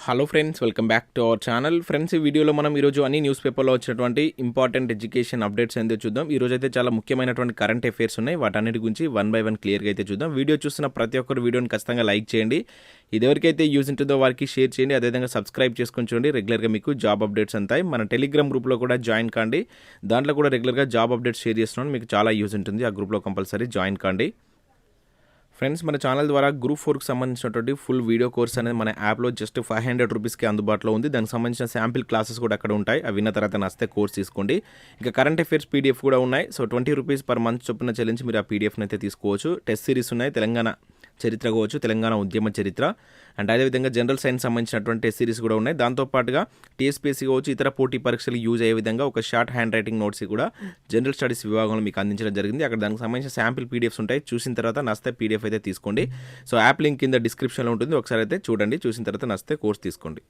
Hello friends, welcome back to our channel. Friends, ఈ వీడియోలో మనం ఈరోజు అన్ని న్యూస్ పేపర్లో వచ్చినటువంటి ఇంపార్టెంట్ ఎడ్యుకేషన్ అప్డేట్స్ ఏందో చూద్దాం. ఈరోజు అయితే చాలా ముఖ్యమైనటువంటి కరెంట్ అఫైర్స్ ఉన్నాయి. వాటన్నిటి గురించి వన్ బై వన్ క్లియర్గా అయితే చూద్దాం. వీడియో చూస్తున్న ప్రతి ఒక్కరు వీడియోని ఖచ్చితంగా లైక్ చేయండి. ఇది ఎవరికైతే యూజ్ ఉంటుందో వారికి షేర్ చేయండి. అదేవిధంగా సబ్స్క్రైబ్ చేసుకొని చూడండి. రెగ్యులర్గా మీకు జాబ్ అప్డేట్స్ అంతాయి. మన టెలిగ్రామ్ గ్రూప్లో కూడా జాయిన్ కాండి. దాంట్లో కూడా రెగ్యులర్గా జాబ్ అప్డేట్స్ షేర్ చేస్తున్నాను. మీకు చాలా యూజ్ ఉంటుంది. ఆ గ్రూప్లో కంపల్సరీ జాయిన్ కాండి. ఫ్రెండ్స్, మన ఛానల్ ద్వారా గ్రూప్ 4కి సంబంధించినటువంటి ఫుల్ వీడియో కోర్స్ అనేది మన యాప్లో జస్ట్ 500 రూపీస్కి అందుబాటులో ఉంది. దానికి సంబంధించిన శాంపిల్ క్లాసెస్ కూడా అక్కడ ఉంటాయి. అవి విన్న తర్వాత నచ్చితే కోర్స్ తీసుకోండి. ఇక కరెంట్ అఫైర్స్ పీడిఎఫ్ కూడా ఉన్నాయి. సో 20 రూపీస్ పర్ మంత్ చొప్పున చెల్లించి మీరు ఆ పీడిఎఫ్ని అయితే తీసుకోవచ్చు. టెస్ట్ సిరీస్ ఉన్నాయి. తెలంగాణ చరిత్ర కావచ్చు, తెలంగాణ ఉద్యమ చరిత్ర, అండ్ అదేవిధంగా జనరల్ సైన్స్ సంబంధించినటువంటి టెస్ట్ సిరీస్ కూడా ఉన్నాయి. దాంతోపాటుగా TSPSC కావచ్చు, ఇతర పోటీ పరీక్షలు యూజ్ అయ్యే విధంగా ఒక షార్ట్ హ్యాండ్ రైటింగ్ నోట్స్ కూడా జనరల్ స్టడీస్ విభాగంలో మీకు అందించడం జరిగింది. అక్కడ దానికి సంబంధించిన శాంపిల్ పీడిఎఫ్స్ ఉంటాయి. చూసిన తర్వాత నచ్చితే పీడిఎఫ్ అయితే తీసుకోండి. సో యాప్ లింక్ కింద డిస్క్రిప్షన్లో ఉంటుంది. ఒకసారి అయితే చూడండి. చూసిన తర్వాత నచ్చితే కోర్స్ తీసుకోండి.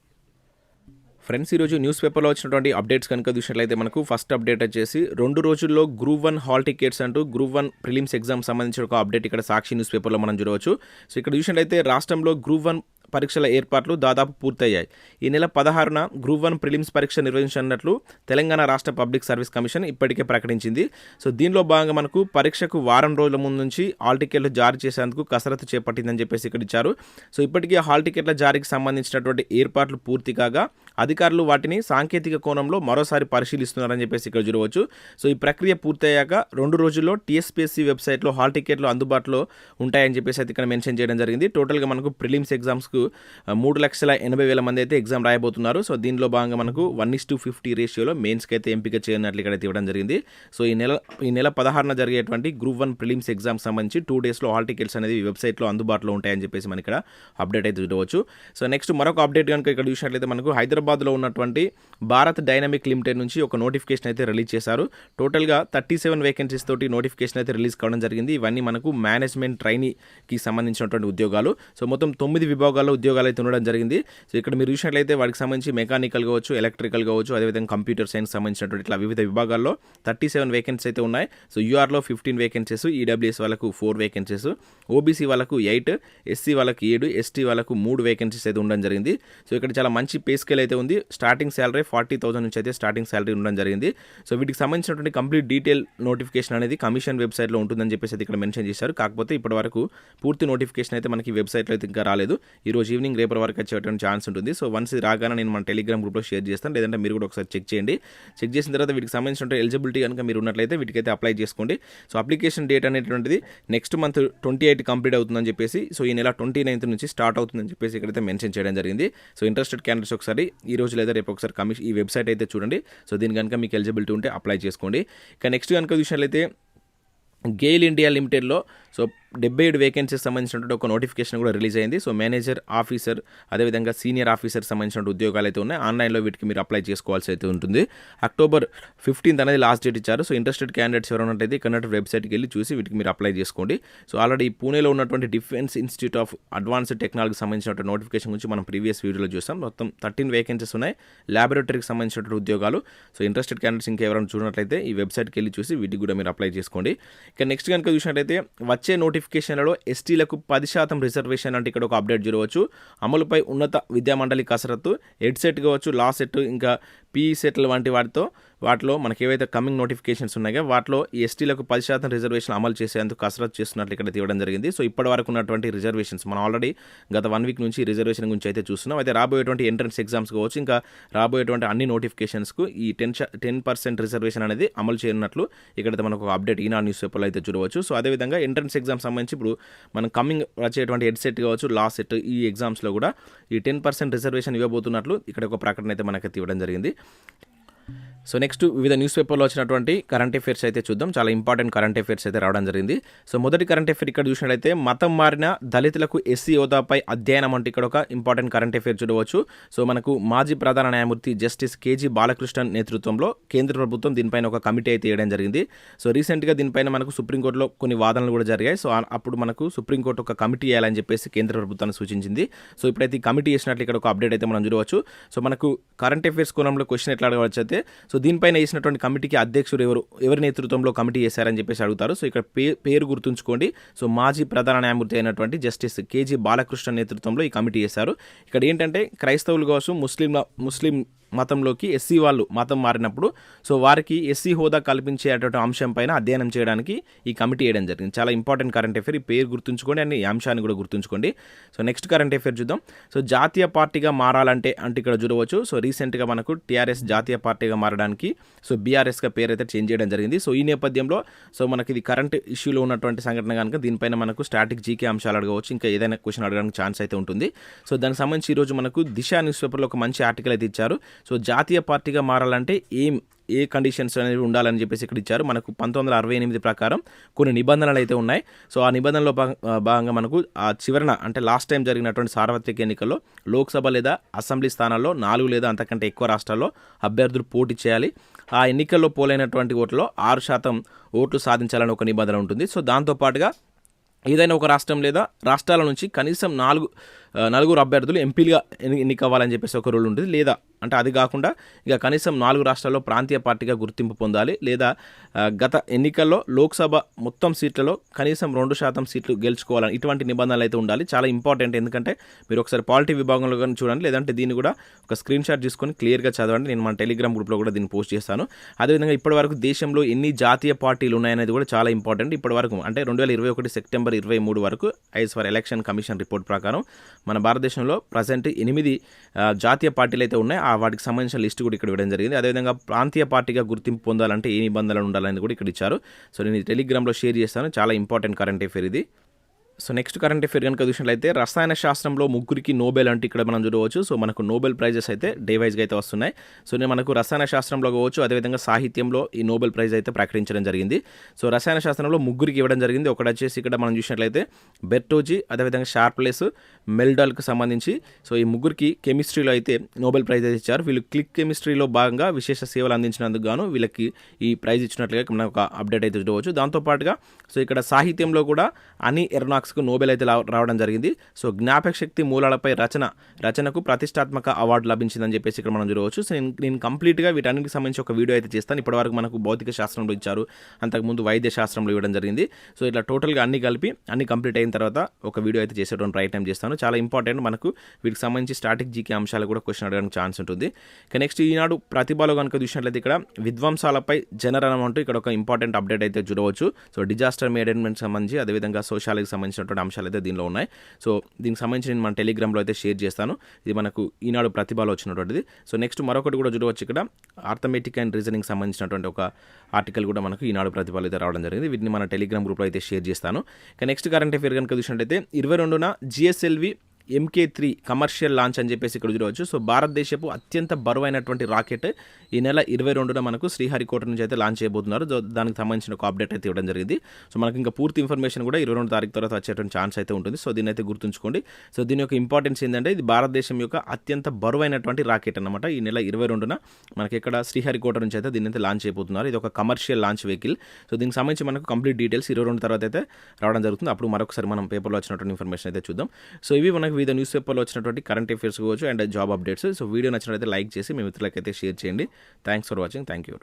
ఫ్రెండ్స్, ఈరోజు న్యూస్ పేపర్లో వచ్చినటువంటి అప్డేట్స్ కనుక చూసినట్లయితే మనకు ఫస్ట్ అప్డేట్ వచ్చేసి 2 రోజుల్లో గ్రూప్ 1 హాల్ టికెట్స్ అంటూ గ్రూప్ 1 ప్రిలిమ్స్ ఎగ్జామ్ సంబంధించిన ఒక అప్డేట్ ఇక్కడ సాక్షి న్యూస్ పేపర్లో మనం చూడవచ్చు. సో ఇక్కడ చూసినట్లయితే రాష్ట్రంలో గ్రూప్ 1 పరీక్షల ఏర్పాట్లు దాదాపు పూర్తయ్యాయి. ఈ నెల 16న గ్రూప్ 1 ప్రిలిమ్స్ పరీక్ష నిర్వహించనున్నట్లు తెలంగాణ రాష్ట్ర పబ్లిక్ సర్వీస్ కమిషన్ ఇప్పటికే ప్రకటించింది. సో దీనిలో భాగంగా మనకు పరీక్షకు వారం రోజుల ముందు నుంచి హాల్ టికెట్లు జారీ చేసేందుకు కసరత్తు చేపట్టిందని చెప్పేసి ఇక్కడ ఇచ్చారు. సో ఇప్పటికే హాల్ టికెట్ల జారీకి సంబంధించినటువంటి ఏర్పాట్లు పూర్తి కాగా అధికారులు వాటిని సాంకేతిక కోణంలో మరోసారి పరిశీలిస్తున్నారని చెప్పేసి ఇక్కడ చూడవచ్చు. సో ఈ ప్రక్రియ పూర్తయ్యాక 2 రోజుల్లో TSPSC వెబ్సైట్లో హాల్ టికెట్లు అందుబాటులో ఉంటాయని చెప్పేసి అయితే ఇక్కడ మెన్షన్ చేయడం జరిగింది. టోటల్గా మనకు ప్రిలిమ్స్ ఎగ్జామ్స్కు 3,80,000 మంది అయితే ఎగ్జామ్ రాయబోతున్నారు. సో దీనిలో భాగంగా మనకు 1:50 రేషియోలో మెయిన్స్కి అయితే ఎంపిక చేయనట్లు ఇక్కడ ఇవ్వడం జరిగింది. సో ఈ నెల 16న జరిగేటువంటి గ్రూప్ 1 ప్రిలిమ్స్ ఎగ్జామ్ సంబంధించి 2 డేస్లో హాల్ టికెట్స్ అనేది వెబ్సైట్లో అందుబాటులో ఉంటాయని చెప్పేసి మనకి ఇక్కడ అప్డేట్ అయితే చూడవచ్చు. సో నెక్స్ట్ మరొక అప్డేట్ కనుక ఇక్కడ చూసినట్లయితే మనకు హైదరాబాద్లో ఉన్నటువంటి భారత్ డైనమిక్ లిమిటెడ్ నుంచి ఒక నోటిఫికేషన్ అయితే రిలీజ్ చేశారు. టోటల్గా 37 వేకెన్సీస్ తోటి నోటిఫికేషన్ అయితే రిలీజ్ కావడం జరిగింది. ఇవన్నీ మనకు మేనేజ్మెంట్ ట్రైనీకి సంబంధించినటువంటి ఉద్యోగాలు. సో మొత్తం 9 విభాగాల్లో ఉద్యోగాలు అయితే ఉండడం జరిగింది. సో ఇక్కడ మీరు చూసినట్లయితే వాటికి సంబంధించి మెకానికల్ కావచ్చు, ఎలక్ట్రికల్ కావచ్చు, అదేవిధంగా కంప్యూటర్ సైన్స్ సంబంధించినటువంటి ఇట్లా వివిధ విభాగాల్లో 37 వేకెన్సీస్ అయితే ఉన్నాయి. సో యూఆర్లో 15 వేకెన్సీస్, ఈడబ్ల్యూఎస్ వాళ్ళకు 4 వేకెన్సీస్, ఓబీసీ వాళ్ళకు 8, ఎస్సీ వాళ్ళకు 7, ఎస్టీ వాళ్ళకు 3 వేకెన్సీస్ అయితే ఉండడం జరిగింది. సో ఇక్కడ చాలా మంచి పే స్కేల్ అయితే ఉంది. స్టార్టింగ్ శాలరీ 40,000 నుంచి అయితే స్టార్టింగ్ శాలరీ ఉండడం జరిగింది. సో వీటికి సంబంధించినటువంటి కంప్లీట్ డీటెయిల్ నోటిఫికేషన్ అనేది కమిషన్ వెబ్సైట్లో ఉంటుందని చెప్పేసి అయితే ఇక్కడ మెన్షన్ చేశారు. కాకపోతే ఇప్పటి వరకు పూర్తి నోటిఫికేషన్ అయితే మనకి వెబ్సైట్లో అయితే ఇంకా రాలేదు. ఈ రోజు ఈవినింగ్ రేపటి వరకు వచ్చేటువంటి ఛాన్స్ ఉంటుంది. సో వన్స్ ఇది రాగానే నేను మన టెలిగ్రామ్ గ్రూప్లో షేర్ చేస్తాను. లేదంటే మీరు కూడా ఒకసారి చెక్ చేయండి. చెక్ చేసిన తర్వాత వీటికి సంబంధించిన ఎలిజిబిలిటీ కనుక మీరు ఉన్నట్లయితే వీటికైతే అప్లై చేసుకోండి. సో అప్లికేషన్ డేట్ అనేటువంటిది నెక్స్ట్ మంత్ 28 కంప్లీట్ అవుతుందని చెప్పేసి, సో ఈ నెల 29th నుంచి స్టార్ట్ అవుతుందని చెప్పేసి ఇక్కడైతే మెన్షన్ చేయడం జరిగింది. సో ఇంట్రెస్టెడ్ క్యాండిడేట్స్ ఒకసారి ఈ రోజు లేదా రేపు ఒకసారి ఈ వెబ్సైట్ అయితే చూడండి. సో దీని కనుక మీకు ఎలిజిబిలిటీ ఉంటే అప్లై చేసుకోండి. ఇక నెక్స్ట్ కనుక చూసినట్లయితే గెయిల్ ఇండియా లిమిటెడ్లో సో 77 వేకెన్సీస్ సంబంధించినటువంటి ఒక నోటిఫికేషన్ కూడా రిలీజ్ అయింది. సో మేనేజర్, ఆఫీసర్, అదేవిధంగా సీనియర్ ఆఫీసర్ సంబంధించిన ఉద్యోగాలు అయితే ఉన్నాయి. ఆన్లైన్లో వీటికి మీరు అప్లై చేసుకోవాల్సి అయితే ఉంటుంది. October 15th అనేది లాస్ట్ డేట్ ఇచ్చారు. సో ఇంట్రెస్టెడ్ క్యాండిడేట్స్ ఎవరైనా ఉన్నట్టయితే కన్నడ వెబ్సైట్కి వెళ్ళి చూసి వీటికి మీరు అప్లై చేసుకోండి. సో ఆల్రెడీ పూణేలో ఉన్నటువంటి డిఫెన్స్ ఇన్స్టిట్యూట్ ఆఫ్ అడ్వాన్స్డ్ టెక్నాలజీకి సంబంధించినటువంటి నోటిఫికేషన్ గురించి మనం ప్రీవియస్ వీడియోలో చూసాం. మొత్తం 13 వేకెన్సీస్ ఉన్నాయి. ల్యాబొరేటరీకి సంబంధించినటువంటి ఉద్యోగాలు. సో ఇంట్రెస్టెడ్ క్యాండిడేట్స్ ఇంకా ఎవరైనా చూసినట్లయితే ఈ వెబ్సైట్కి వెళ్ళి చూసి వీటికి కూడా మీరు అప్లై చేసుకోండి. ఇక నెక్స్ట్ కనుక చూసినట్లయితే వచ్చే నోటిఫికేషన్లలో ఎస్టీలకు 10% రిజర్వేషన్ అంటే ఇక్కడ ఒక అప్డేట్ చూడవచ్చు. అమలుపై ఉన్నత విద్యామండలి కసరత్తు, ఎడ్సెట్ కావచ్చు, లా సెట్, ఇంకా పీఈ సెట్లు వంటి వాటిలో మనకి ఏవైతే కమింగ్ నోటిఫికేషన్స్ ఉన్నాయో వాటిలో ఈ ఎస్టీలకు 10% రిజర్వేషన్ అమలు చేసేందుకు కసరత్తు చేస్తున్నట్లు ఇక్కడ తీయడం జరిగింది. సో ఇప్పటి వరకు ఉన్నటువంటి రిజర్వేషన్స్ మనం ఆల్రెడీ గత 1 వీక్ నుంచి రిజర్వేషన్ గురించి అయితే చూస్తున్నాం. అయితే రాబోయేటువంటి ఎంట్రన్స్ ఎగ్జామ్స్ కావచ్చు, ఇంకా రాబోయేటువంటి అన్ని నోటిఫికేషన్స్కు ఈ 10% రిజర్వేషన్ అనేది అమలు చేయనున్నట్లు ఇక్కడైతే మనకు ఒక అప్డేట్ ఈనాడు న్యూస్ పేపర్లో అయితే చూడవచ్చు. సో అదేవిధంగా ఎంట్రన్స్ ఎగ్జామ్స్ సంబంధించి ఇప్పుడు మనం కమింగ్ వచ్చేటువంటి ఎడ్సెట్ కావచ్చు, లా సెట్, ఈ ఎగ్జామ్స్లో కూడా ఈ 10% రిజర్వేషన్ ఇవ్వబోతున్నట్లు ఇక్కడ ఒక ప్రకటన అయితే మనకి ఇవ్వడం జరిగింది. సో నెక్స్ట్ వివిధ న్యూస్ పేపర్లో వచ్చినటువంటి కరెంట్ అఫైర్స్ అయితే చూద్దాం. చాలా ఇంపార్టెంట్ కరెంట్ అఫైర్స్ అయితే రావడం జరిగింది. సో మొదటి కరెంట్ అఫైర్ ఇక్కడ చూసినట్లయితే మతం మారిన దళితులకు ఎస్సీ హోదాపై అధ్యయనం అంటే ఇక్కడ ఒక ఇంపార్టెంట్ కరెంట్ అఫైర్ చూడవచ్చు. సో మనకు మాజీ ప్రధాన న్యాయమూర్తి జస్టిస్ కేజీ బాలకృష్ణన్ నేతృత్వంలో కేంద్ర ప్రభుత్వం దీనిపైన ఒక కమిటీ అయితే వేయడం జరిగింది. సో రీసెంట్గా దీనిపైన మనకు సుప్రీంకోర్టులో కొన్ని వాదనలు కూడా జరిగాయి. సో అప్పుడు మనకు సుప్రీంకోర్టు ఒక కమిటీ వేయాలని చెప్పేసి కేంద్ర ప్రభుత్వాన్ని సూచించింది. సో ఇప్పుడైతే ఈ కమిటీ వేసినట్లు ఇక్కడ ఒక అప్డేట్ అయితే మనం చూడవచ్చు. సో మనకు కరెంట్ అఫైర్స్ కోణంలో క్వశ్చన్ ఎట్లా అడగవచ్చు అయితే సో దీనిపైన వేసినటువంటి కమిటీకి అధ్యక్షుడు ఎవరి నేతృత్వంలో కమిటీ చేశారని చెప్పేసి అడుగుతారు. సో ఇక్కడ పేరు గుర్తుంచుకోండి. సో మాజీ ప్రధాన న్యాయమూర్తి అయినటువంటి జస్టిస్ కేజీ బాలకృష్ణ నేతృత్వంలో ఈ కమిటీ చేశారు. ఇక్కడ ఏంటంటే క్రైస్తవులు కోసం ముస్లిం మతంలోకి ఎస్సీ వాళ్ళు మతం మారినప్పుడు సో వారికి ఎస్సీ హోదా కల్పించేటువంటి అంశం పైన అధ్యయనం చేయడానికి ఈ కమిటీ వేయడం జరిగింది. చాలా ఇంపార్టెంట్ కరెంట్ అఫేర్. ఈ పేరు గుర్తుంచుకోండి అండ్ ఈ అంశాన్ని కూడా గుర్తుంచుకోండి. సో నెక్స్ట్ కరెంట్ అఫేర్ చూద్దాం. సో జాతీయ పార్టీగా మారాలంటే ఇక్కడ చూడవచ్చు. సో రీసెంట్గా మనకు టీఆర్ఎస్ జాతీయ పార్టీగా మారడానికి సో బీఆర్ఎస్గా పేరు అయితే చేంజ్ చేయడం జరిగింది. సో ఈ నేపథ్యంలో సో మనకి ఇది కరెంట్ ఇష్యూలో ఉన్నటువంటి సంఘటన కనుక దీనిపైన మనకు స్టాటిక్ జీకే అంశాలు అడగవచ్చు, ఇంకా ఏదైనా క్వశ్చన్ అడగడానికి ఛాన్స్ అయితే ఉంటుంది. సో దానికి సంబంధించి ఈరోజు మనకు దిశ న్యూస్ పేపర్లో ఒక మంచి ఆర్టికల్ అయితే ఇచ్చారు. సో జాతీయ పార్టీగా మారాలంటే ఏ కండిషన్స్ అనేవి ఉండాలని చెప్పేసి ఇక్కడ ఇచ్చారు. మనకు 1968 ప్రకారం కొన్ని నిబంధనలు అయితే ఉన్నాయి. సో ఆ నిబంధనలో భాగంగా మనకు ఆ చివరన అంటే లాస్ట్ టైం జరిగినటువంటి సార్వత్రిక ఎన్నికల్లో లోక్సభ లేదా అసెంబ్లీ స్థానాల్లో 4 లేదా అంతకంటే ఎక్కువ రాష్ట్రాల్లో అభ్యర్థులు పోటీ చేయాలి. ఆ ఎన్నికల్లో పోలైనటువంటి ఓట్లో 6% ఓట్లు సాధించాలని ఒక నిబంధన ఉంటుంది. సో దాంతోపాటుగా ఏదైనా ఒక రాష్ట్రం లేదా రాష్ట్రాల నుంచి కనీసం నలుగురు అభ్యర్థులు ఎంపీలుగా ఎన్నికవ్వాలని చెప్పేసి ఒక రూల్ ఉంటుంది. లేదా అంటే అది కాకుండా ఇక కనీసం 4 రాష్ట్రాల్లో ప్రాంతీయ పార్టీగా గుర్తింపు పొందాలి. లేదా గత ఎన్నికల్లో లోక్సభ మొత్తం సీట్లలో కనీసం 2% సీట్లు గెలుచుకోవాలని ఇటువంటి నిబంధనలు అయితే ఉండాలి. చాలా ఇంపార్టెంట్. ఎందుకంటే మీరు ఒకసారి పాలిటీ విభాగంలో కానీ చూడండి, లేదంటే దీన్ని కూడా ఒక స్క్రీన్ షాట్ తీసుకొని క్లియర్గా చదవండి. నేను మన టెలిగ్రామ్ గ్రూప్లో కూడా దీన్ని పోస్ట్ చేస్తాను. అదేవిధంగా ఇప్పటివరకు దేశంలో ఎన్ని జాతీయ పార్టీలు ఉన్నాయనేది కూడా చాలా ఇంపార్టెంట్. ఇప్పటివరకు అంటే 2021 సెప్టెంబర్ 23 వరకు as for election commission report ప్రకారం మన భారతదేశంలో ప్రజెంట్ 8 జాతీయ పార్టీలు అయితే ఉన్నాయి. వాటికి సంబంధించిన లిస్ట్ కూడా ఇక్కడ ఇవ్వడం జరిగింది. అదేవిధంగా ప్రాంతీయ పార్టీగా గుర్తింపు పొందాలంటే ఏ నిబంధనలు ఉండాలని కూడా ఇక్కడ ఇచ్చారు. సో నేను టెలిగ్రామ్లో షేర్ చేస్తాను. చాలా ఇంపార్టెంట్ కరెంట్ అఫేర్ ఇది. సో నెక్స్ట్ కరెంట్ అఫేర్ కనుక చూసినట్లయితే రసాయన శాస్త్రంలో 3 నోబెల్ అంటే ఇక్కడ మనం చూడవచ్చు. సో మనకు నోబెల్ ప్రైజెస్ అయితే డే వైజ్గా అయితే వస్తున్నాయి. సో మనకు రసాయన శాస్త్రంలో కావచ్చు, అదేవిధంగా సాహిత్యంలో ఈ నోబెల్ ప్రైజ్ అయితే ప్రకటించడం జరిగింది. సో రసాయన శాస్త్రంలో 3 ఇవ్వడం జరిగింది. ఒకటి వచ్చేసి ఇక్కడ మనం చూసినట్లయితే బెర్టోజీ, అదేవిధంగా షార్ప్లెస్, మెల్డాల్కి సంబంధించి సో ఈ 3 కెమిస్ట్రీలో అయితే నోబెల్ ప్రైజ్ అయితే ఇచ్చారు. వీళ్ళు క్లిక్ కెమిస్ట్రీలో భాగంగా విశేష సేవలు అందించినందుకు గాను వీళ్ళకి ఈ ప్రైజ్ ఇచ్చినట్లుగా మనం ఒక అప్డేట్ అయితే చూడవచ్చు. దాంతోపాటుగా సో ఇక్కడ సాహిత్యంలో కూడా అని ఎర్నాక్స్కు నోబెల్ అయితే రావడం జరిగింది. సో జ్ఞాపక శక్తి మూలాలపై రచనకు ప్రతిష్టాత్మక అవార్డు లభించిందని చెప్పేసి ఇక్కడ మనం చూడవచ్చు. సో నేను కంప్లీట్గా వీటన్నిటికి సంబంధించి ఒక వీడియో అయితే చేస్తాను. ఇప్పటివరకు మనకు భౌతిక శాస్త్రంలో ఇచ్చారు, అంతకుముందు వైద్య శాస్త్రంలో ఇవ్వడం జరిగింది. సో ఇట్లా టోటల్గా అన్ని కలిపి అన్ని కంప్లీట్ అయిన తర్వాత ఒక వీడియో అయితే చేసేటువంటి ప్రయత్నం చేస్తాను. చాలా ఇంపార్టెంట్. మనకు వీటికి సంబంధించి స్టాటిక్ జీకే అంశాలు కూడా క్వశ్చన్ అడగడానికి ఛాన్స్ ఉంటుంది. నెక్స్ట్ ఈనాడు ప్రతిభలో కనుక చూసినట్లయితే ఇక్కడ విధ్వంసాలపై జనరలం అంటూ ఇక్కడ ఒక ఇంపార్టెంట్ అప్డేట్ అయితే చూడవచ్చు. సో డిజాస్టర్ మేనేజ్మెంట్ సంబంధించి, అదేవిధంగా సోషాలకి సంబంధించినటువంటి అంశాలు అయితే దీనిలో ఉన్నాయి. సో దీనికి సంబంధించి నేను మన టెలిగ్రామ్లో అయితే షేర్ చేస్తాను. ఇది మనకు ఈనాడు ప్రతిభలో వచ్చినటువంటిది. సో నెక్స్ట్ మరొకటి కూడా చూడవచ్చు. ఇక్కడ ఆర్థమెటిక్ అండ్ రీజనింగ్ సంబంధించినటువంటి ఒక ఆర్టికల్ కూడా మనకు ఈనాడు ప్రతిభలో అయితే రావడం జరిగింది. వీటిని మన టెలిగ్రామ్ గ్రూప్లో అయితే షేర్ చేస్తాను. నెక్స్ట్ కరెంట్ అఫేర్ కనుక చూసినట్లయితే 22న GSLV MK3 కమర్షియల్ లాంచ్ అని చెప్పేసి ఇక్కడ చూడవచ్చు. సో భారతదేశపు అత్యంత బరువైనటువంటి రాకెట్ ఈ నెల 22న మనకు శ్రీహరికోట నుంచి అయితే లాంచ్ చేయబోతున్నారు. దానికి సంబంధించిన ఒక అప్డేట్ అయితే ఇవ్వడం జరిగింది. సో మనకి ఇంకా పూర్తి ఇన్ఫర్మేషన్ కూడా 22 తారీఖు తర్వాత వచ్చేటువంటి ఛాన్స్ అయితే ఉంటుంది. సో దీన్ని అయితే గుర్తుంచుకోండి. సో దీని యొక్క ఇంపార్టెన్స్ ఏంటంటే ఇది భారతదేశం యొక్క అత్యంత బరువైనటువంటి రాకెట్ అనమాట. ఈ నెల 22న మనకి ఇక్కడ శ్రీహరికోట నుంచి అయితే దీన్ని అయితే లాంచ్ చేయబోతున్నారు. ఇది ఒక కమర్షియల్ లాంచ్ వెహికల్. సో దీనికి సంబంధించి మనకు కంప్లీట్ డీటెయిల్స్ 22 తర్వాత అయితే రావడం జరుగుతుంది. అప్పుడు మరొకసారి మనం పేపర్లో వచ్చినటువంటి ఇన్ఫర్మేషన్ అయితే చూద్దాం. సో ఇవి మనకు వివిధ న్యూస్ పేపర్లో వచ్చినటువంటి కరెంట్ అఫేర్స్ కావచ్చు and job updates. So video నచ్చినట్లయితే లైక్ చేసి మీ మిత్రులకైతే షేర్ చేయండి. Thanks for watching. Thank you.